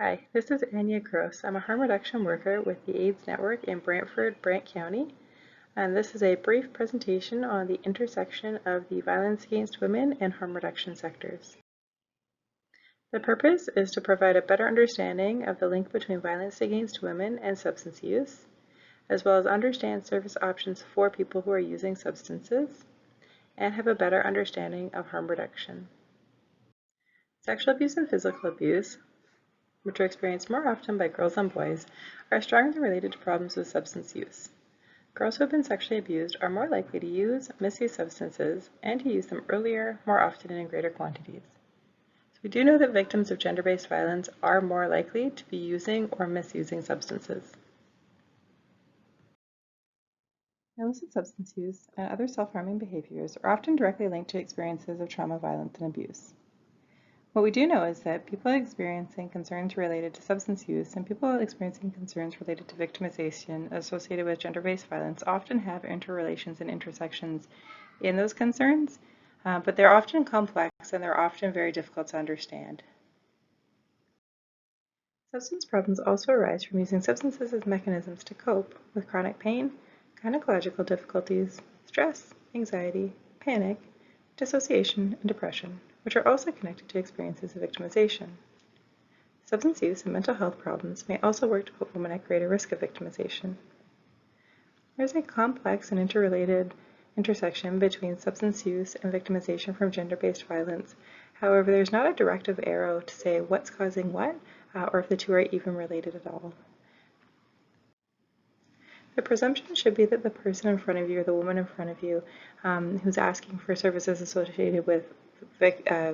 Hi, this is Anya. I'm a harm reduction worker with the AIDS Network in Brantford, Brant County, and this is a brief presentation on the intersection of the violence against women and harm reduction sectors. The purpose is to provide a better understanding of the link between violence against women and substance use, as well as understand service options for people who are using substances, and have a better understanding of harm reduction. Sexual abuse and physical abuse, which are experienced more often by girls than boys, are strongly related to problems with substance use. Girls who have been sexually abused are more likely to use, misuse substances, and to use them earlier, more often, and in greater quantities. So we do know that victims of gender-based violence are more likely to be using or misusing substances. Illicit substance use and other self-harming behaviors are often directly linked to experiences of trauma, violence, and abuse. What we do know is that people experiencing concerns related to substance use and people experiencing concerns related to victimization associated with gender-based violence often have interrelations and intersections in those concerns, but they're often complex and they're often very difficult to understand. Substance problems also arise from using substances as mechanisms to cope with chronic pain, gynecological difficulties, stress, anxiety, panic, dissociation, and depression, which are also connected to experiences of victimization. Substance use and mental health problems may also work to put women at greater risk of victimization. There's a complex and interrelated intersection between substance use and victimization from gender-based violence. However, there's not a directive arrow to say what's causing what, or if the two are even related at all. The presumption should be that the person in front of you or the woman in front of you who's asking for services associated with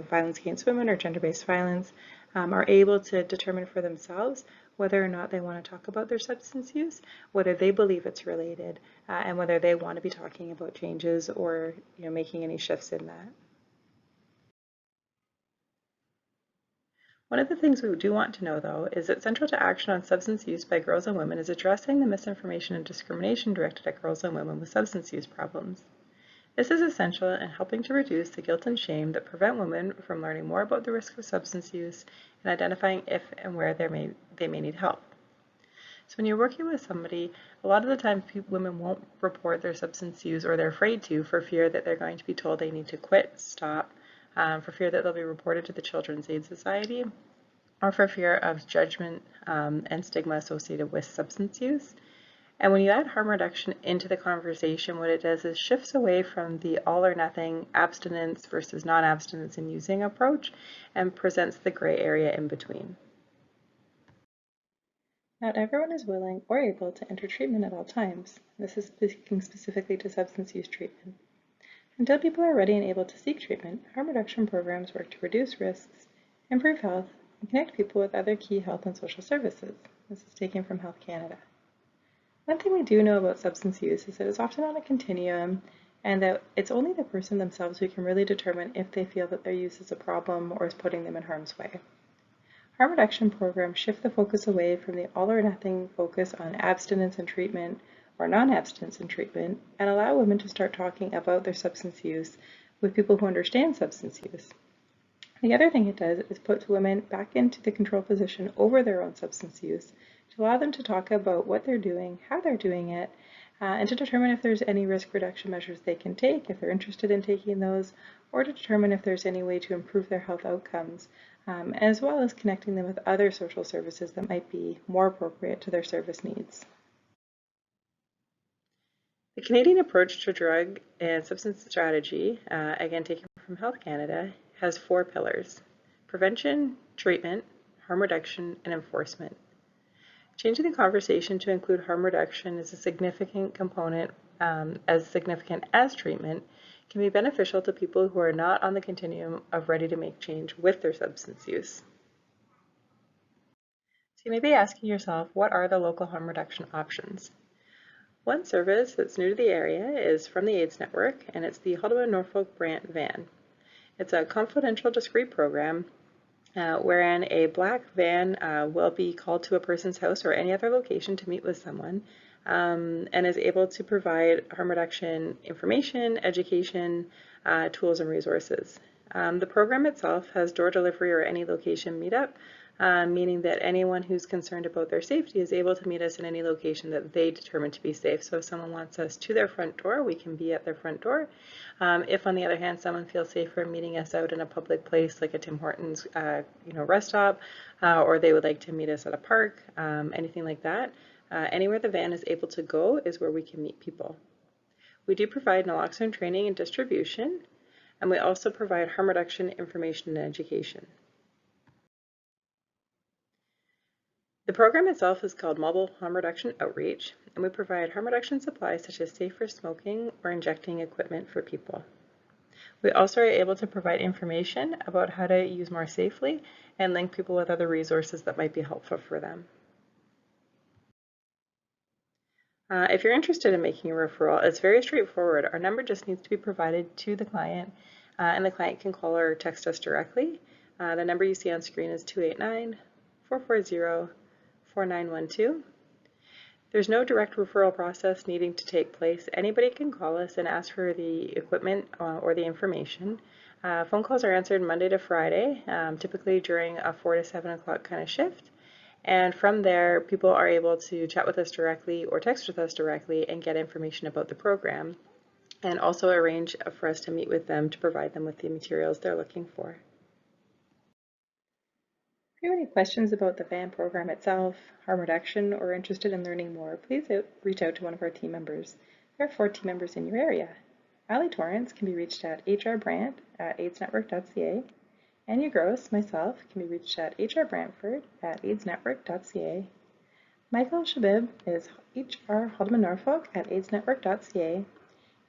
violence against women or gender-based violence are able to determine for themselves whether or not they want to talk about their substance use, whether they believe it's related, and whether they want to be talking about changes or making any shifts in that. One of the things we do want to know, though, is that central to action on substance use by girls and women is addressing the misinformation and discrimination directed at girls and women with substance use problems. This is essential in helping to reduce the guilt and shame that prevent women from learning more about the risk of substance use and identifying if and where they may need help. So when you're working with somebody, a lot of the time women won't report their substance use, or they're afraid to, for fear that they're going to be told they need to quit, stop, for fear that they'll be reported to the Children's Aid Society, or for fear of judgment and stigma associated with substance use. And when you add harm reduction into the conversation, what it does is shifts away from the all or nothing abstinence versus non-abstinence in using approach and presents the gray area in between. Not everyone is willing or able to enter treatment at all times. This is speaking specifically to substance use treatment. Until people are ready and able to seek treatment, harm reduction programs work to reduce risks, improve health, and connect people with other key health and social services. This is taken from Health Canada. One thing we do know about substance use is that it's often on a continuum, and that it's only the person themselves who can really determine if they feel that their use is a problem or is putting them in harm's way. Harm reduction programs shift the focus away from the all or nothing focus on abstinence and treatment or non-abstinence and treatment, and allow women to start talking about their substance use with people who understand substance use. The other thing it does is puts women back into the control position over their own substance use to allow them to talk about what they're doing, how they're doing it, and to determine if there's any risk reduction measures they can take, if they're interested in taking those, or to determine if there's any way to improve their health outcomes, as well as connecting them with other social services that might be more appropriate to their service needs. The Canadian approach to drug and substance strategy, again taken from Health Canada, has 4 pillars: prevention, treatment, harm reduction, and enforcement. Changing the conversation to include harm reduction as a significant component, as significant as treatment, can be beneficial to people who are not on the continuum of ready to make change with their substance use. So you may be asking yourself, what are the local harm reduction options? One service that's new to the area is from the AIDS Network, and it's the Haldimand Norfolk Brant van. It's a confidential, discreet program wherein a black van will be called to a person's house or any other location to meet with someone, and is able to provide harm reduction information, education, tools, and resources. The program itself has door delivery or any location meetup, meaning that anyone who's concerned about their safety is able to meet us in any location that they determine to be safe. So if someone wants us to their front door, we can be at their front door. If, on the other hand, someone feels safer meeting us out in a public place like a Tim Hortons rest stop, or they would like to meet us at a park, anything like that, anywhere the van is able to go is where we can meet people. We do provide naloxone training and distribution, and we also provide harm reduction information and education. The program itself is called Mobile Harm Reduction Outreach, and we provide harm reduction supplies such as safer smoking or injecting equipment for people. We also are able to provide information about how to use more safely and link people with other resources that might be helpful for them. If you're interested in making a referral, it's very straightforward. Our number just needs to be provided to the client, and the client can call or text us directly. The number you see on screen is 289-440-4912. There's no direct referral process needing to take place. Anybody can call us and ask for the equipment or the information. Phone calls are answered Monday to Friday, typically during a 4 to 7 o'clock kind of shift. And from there, people are able to chat with us directly or text with us directly and get information about the program, and also arrange for us to meet with them to provide them with the materials they're looking for. If you have any questions about the VAN program itself, harm reduction, or interested in learning more, please reach out to one of our team members. There are 4 team members in your area. Ali Torrance can be reached at hrbrandt@aidsnetwork.ca. Anya Gross, myself, can be reached at hrbranford@aidsnetwork.ca. Michael Shabib is hrhaldeman-norfolk@aidsnetwork.ca.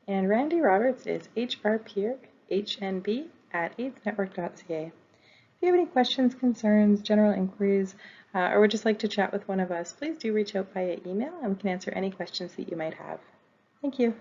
And Randy Roberts is hrpierhNB@aidsnetwork.ca. If you have any questions, concerns, general inquiries, or would just like to chat with one of us, please do reach out via email and we can answer any questions that you might have. Thank you.